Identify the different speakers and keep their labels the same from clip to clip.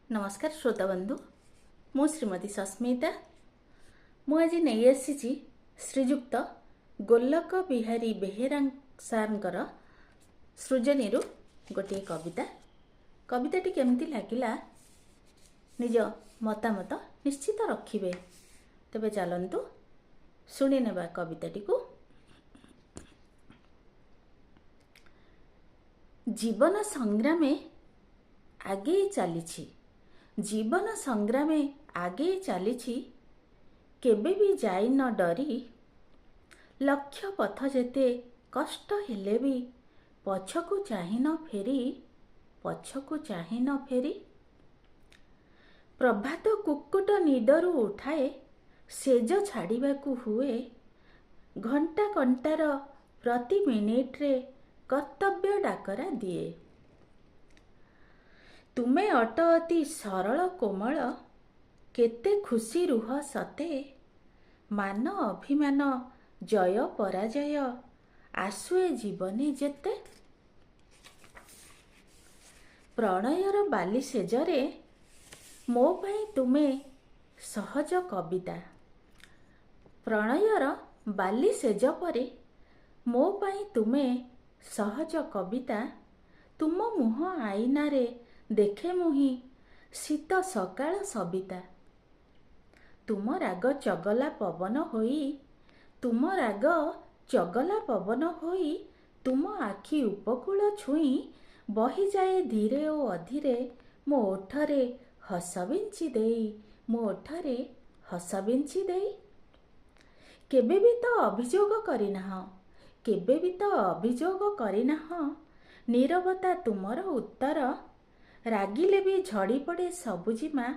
Speaker 1: नमस्कार श्रोता बंधु मु श्रीमती सस्मिता मु आज नहीं आसी श्रीजुक्त गोलक बिहारी बेहेरा सार सृजनी गोटे कविता कविताटी केमती लगिला निज मतामत निश्चित रखिबे। तेबे चलंतु शुणी नेबा कविताटी को। जीवन संग्रामे आगे चली जीवन संग्रामे आगे चली केबे भी जाई न डरी लक्ष्य पथ जेते कष्ट हेले भी पछकु चाहि न फेरी प्रभात कुक्कुट निदरु उठाए सेज छाड़िबाकु हुए घंटा घंटार प्रति मिनिट रे कर्तव्य डाकरा दिए। तुमे अट अति सरल कोमल केते खुशी रुह सते मान अभिमान जय पराजय आसुए जीवने जेते प्रणयर बाली सेजरे मो पाई तुमे सहज कविता प्रणयर बाली सेज परे मो पाई तुमे सहज कविता तुम मुह आईना रे देखे मुही शीत सकाळ सबिता तुम राग चगला पवन होई तुम राग चगला पवन होई तुम आखि उपकूल छुई बही जाए धीरे ओ अधीरे मो ओठरे हस बिंची देई मो ओठरे हस बिंची देई केबे भी तो अभियोग करिनाह केबे भी तो अभियोग करिनाह नीरवता तुमर उत्तर रागिले भी झड़ी पड़े सबुजिमा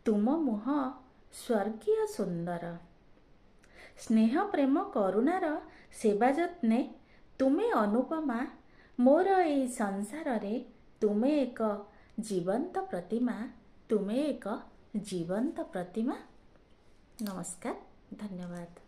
Speaker 1: तुम मुह स्वर्गीय सुंदर स्नेह प्रेम करुणार सेवा जत्ने तुमे अनुपमा मोर एई संसार रे तुमे एक जीवंत प्रतिमा तुमे एक जीवंत प्रतिमा। नमस्कार, धन्यवाद।